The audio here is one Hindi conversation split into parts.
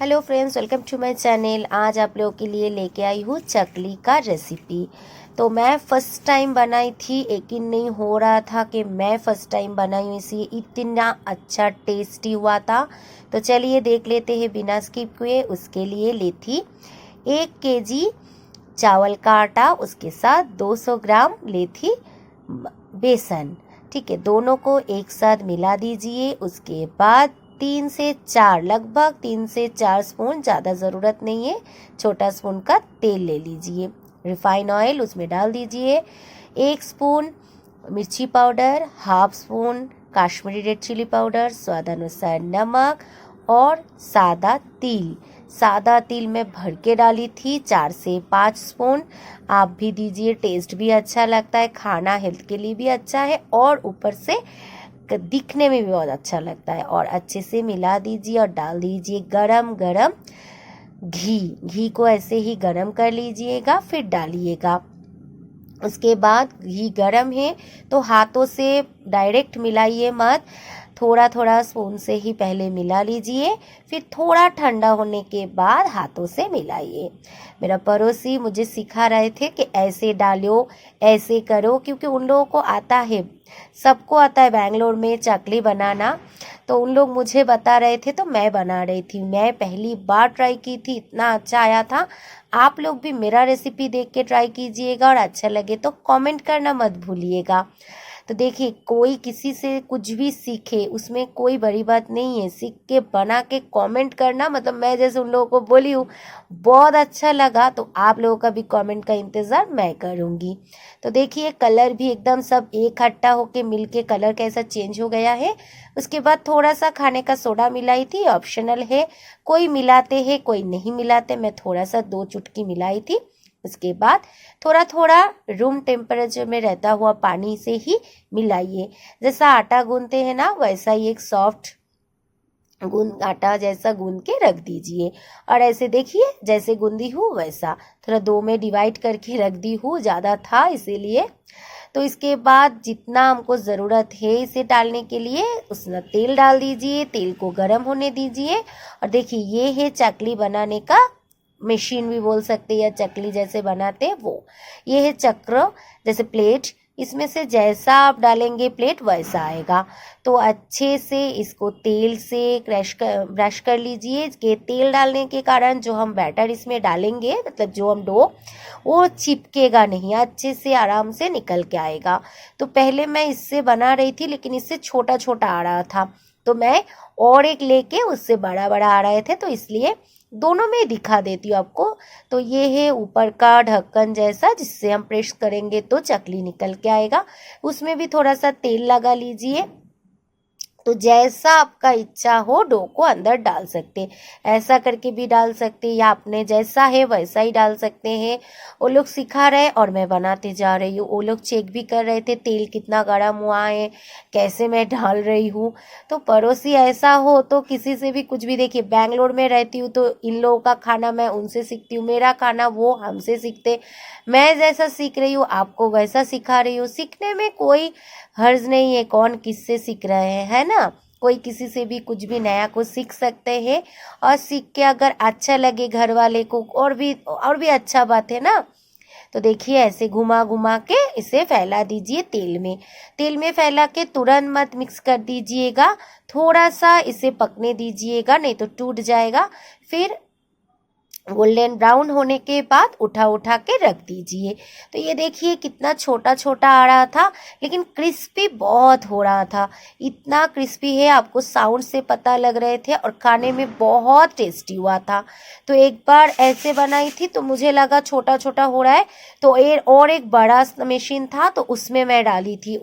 Hello friends, welcome to my channel. आज आप लोगों के लिए लेके आई हूँ चकली का रेसिपी। तो मैं फ़र्स्ट टाइम बनाई थी, यकीन नहीं हो रहा था कि मैं फ़र्स्ट टाइम बनाई हूँ, इसलिए इतना अच्छा टेस्टी हुआ था। तो चलिए देख लेते हैं बिना स्किप हुए। उसके लिए ली थी 1 केजी चावल का आटा, उसके साथ 200 ग्राम ली थी बेसन। ठीक है, दोनों को एक साथ मिला दीजिए। उसके बाद 3 से 4, लगभग 3 से 4 स्पून, ज़्यादा ज़रूरत नहीं है, छोटा स्पून का तेल ले लीजिए। रिफाइन ऑयल उसमें डाल दीजिए। 1 स्पून मिर्ची powder, half spoon Kashmiri red chilli powder, स्वादानुसार नमक और सादा तिल मैं भर के डाली थी 4 से 5 स्पून। आप भी दीजिए, टेस्ट भी अच्छा लगता है, खाना हेल्थ के लिए भी अच्छा है और ऊपर से दिखने में भी बहुत अच्छा लगता है। और अच्छे से मिला दीजिए और डाल दीजिए गरम गरम घी को ऐसे ही गरम कर लीजिएगा, फिर डालिएगा। उसके बाद घी गरम है तो हाथों से डायरेक्ट मिलाइए मत, थोड़ा थोड़ा स्पून से ही पहले मिला लीजिए, फिर थोड़ा ठंडा होने के बाद हाथों से मिलाइए। मेरा पड़ोसी मुझे सिखा रहे थे कि ऐसे डालो, ऐसे करो, क्योंकि उन लोगों को आता है, सबको आता है बेंगलोर में चकली बनाना। तो उन लोग मुझे बता रहे थे तो मैं बना रही थी। मैं पहली बार ट्राई की थी, इतना अच्छा आया था। आप लोग भी मेरा रेसिपी देख के ट्राई कीजिएगा और अच्छा लगे तो कमेंट करना मत भूलिएगा। तो देखिए, कोई किसी से कुछ भी सीखे, उसमें कोई बड़ी बात नहीं है। सीख के बना के कमेंट करना, मतलब मैं जैसे उन लोगों को बोली हूँ बहुत अच्छा लगा, तो आप लोगों का भी कमेंट का इंतज़ार मैं करूँगी। तो देखिए, कलर भी एकदम सब इकट्ठा होके मिलके कलर कैसा चेंज हो गया है। उसके बाद थोड़ा सा खाने का सोडा मिलाई थी, ऑप्शनल है, कोई मिलाते हैं कोई नहीं मिलाते, मैं थोड़ा सा 2 चुटकी मिलाई थी। उसके बाद थोड़ा थोड़ा रूम टेम्परेचर में रहता हुआ पानी से ही मिलाइए। जैसा आटा गूंथते हैं ना, वैसा ही एक सॉफ्ट आटा जैसा गूंद के रख दीजिए। और ऐसे देखिए, जैसे गूंदी हूँ वैसा थोड़ा 2 में डिवाइड करके रख दी हूँ, ज़्यादा था इसीलिए। तो इसके बाद जितना हमको ज़रूरत है इसे डालने के लिए, उसमें तेल डाल दीजिए, तेल को गर्म होने दीजिए। और देखिए, ये है चकली बनाने का मशीन भी बोल सकते हैं, या चकली जैसे बनाते हैं वो। ये है चक्र जैसे प्लेट, इसमें से जैसा आप डालेंगे प्लेट वैसा आएगा। तो अच्छे से इसको तेल से ब्रश कर लीजिए कि तेल डालने के कारण जो हम बैटर इसमें डालेंगे, मतलब जो हम डो, वो चिपकेगा नहीं, अच्छे से आराम से निकल के आएगा। तो पहले मैं इससे बना रही थी, लेकिन इससे छोटा छोटा आ रहा था, तो मैं और एक लेके उससे बड़ा बड़ा आ रहे थे, तो इसलिए दोनों में दिखा देती हूँ आपको। तो ये है ऊपर का ढक्कन जैसा, जिससे हम प्रेस करेंगे तो चकली निकल के आएगा। उसमें भी थोड़ा सा तेल लगा लीजिए। तो जैसा आपका इच्छा हो डो को अंदर डाल सकते, ऐसा करके भी डाल सकते, या आपने जैसा है वैसा ही डाल सकते हैं। वो लोग सिखा रहे और मैं बनाते जा रही हूँ। वो लोग चेक भी कर रहे थे तेल कितना गर्म हुआ है, कैसे मैं डाल रही हूँ। तो पड़ोसी ऐसा हो तो किसी से भी कुछ भी, देखिए बेंगलोर में रहती हूँ तो इन लोगों का खाना मैं उनसे सीखती हूँ, मेरा खाना वो हमसे सीखते। मैं जैसा सीख रही हूँ आपको वैसा सिखा रही हूँ। सीखने में कोई हर्ज नहीं है, कौन किससे सीख रहे हैं, है ना। कोई किसी से भी कुछ भी नया कुछ सीख सकते हैं, और सीख के अगर अच्छा लगे घर वाले को और भी अच्छा बात है ना। तो देखिए, ऐसे घुमा घुमा के इसे फैला दीजिए तेल में फैला के तुरंत मत मिक्स कर दीजिएगा, थोड़ा सा इसे पकने दीजिएगा, नहीं तो टूट जाएगा। फिर गोल्डन ब्राउन होने के बाद उठा के रख दीजिए। तो ये देखिए कितना छोटा छोटा आ रहा था, लेकिन क्रिस्पी बहुत हो रहा था। इतना क्रिस्पी है, आपको साउंड से पता लग रहे थे, और खाने में बहुत टेस्टी हुआ था। तो एक बार ऐसे बनाई थी तो मुझे लगा छोटा छोटा हो रहा है, तो और एक बड़ा मशीन था तो उसमें मैं डाली थी।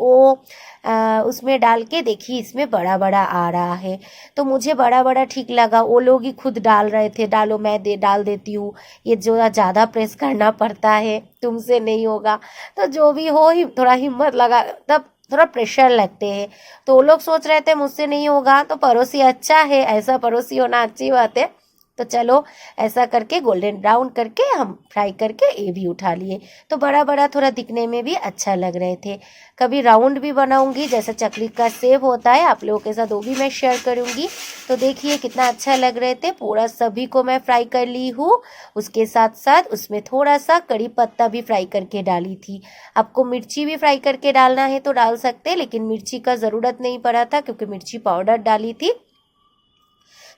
उसमें डाल के देखिए इसमें बड़ा बड़ा आ रहा है, तो मुझे बड़ा बड़ा ठीक लगा। वो लोग ही खुद डाल रहे थे, डालो मैं डाल देती हूँ, ये जो ज़्यादा प्रेस करना पड़ता है, तुमसे नहीं होगा। तो जो भी हो, थोड़ा हिम्मत लगा, तब थोड़ा प्रेशर लगते हैं। तो वो लोग सोच रहे थे मुझसे नहीं होगा, तो पड़ोसी अच्छा है, ऐसा पड़ोसी होना अच्छी बात है। तो चलो ऐसा करके गोल्डन ब्राउन करके हम फ्राई करके ये भी उठा लिए। तो बड़ा बड़ा थोड़ा दिखने में भी अच्छा लग रहे थे। कभी राउंड भी बनाऊंगी, जैसा चकली का शेप होता है, आप लोगों के साथ वो भी मैं शेयर करूंगी। तो देखिए कितना अच्छा लग रहे थे। पूरा सभी को मैं फ्राई कर ली हूँ। उसके साथ साथ उसमें थोड़ा सा कड़ी पत्ता भी फ्राई करके डाली थी। आपको मिर्ची भी फ्राई करके डालना है तो डाल सकते, लेकिन मिर्ची का ज़रूरत नहीं पड़ा था क्योंकि मिर्ची पाउडर डाली थी।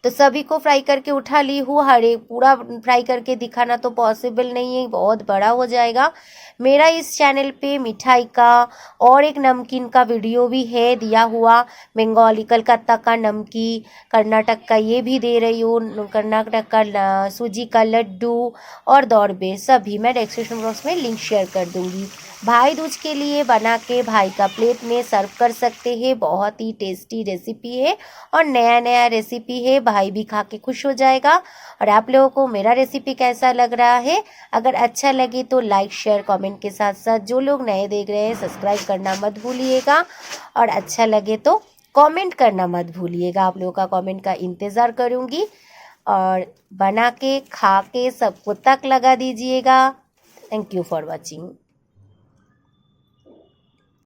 तो सभी को फ्राई करके उठा ली हूँ। हर एक पूरा फ्राई करके दिखाना तो पॉसिबल नहीं है, बहुत बड़ा हो जाएगा। मेरा इस चैनल पे मिठाई का और एक नमकीन का वीडियो भी है दिया हुआ। बंगाली कलकत्ता का नमकीन, कर्नाटक का ये भी दे रही हूँ, कर्नाटक का सूजी का लड्डू और दौरबे, सभी मैं डिस्क्रिप्शन बॉक्स में लिंक शेयर कर दूँगी। भाई दूज के लिए बना के भाई का प्लेट में सर्व कर सकते हैं। बहुत ही टेस्टी रेसिपी है और नया नया रेसिपी है, भाई भी खा के खुश हो जाएगा। और आप लोगों को मेरा रेसिपी कैसा लग रहा है? अगर अच्छा लगे तो लाइक शेयर कमेंट के साथ साथ जो लोग नए देख रहे हैं सब्सक्राइब करना मत भूलिएगा। और अच्छा लगे तो कमेंट करना मत भूलिएगा, आप लोगों का कमेंट का इंतज़ार करूँगी। और बना के खा के सबको तक लगा दीजिएगा। Thank you for watching.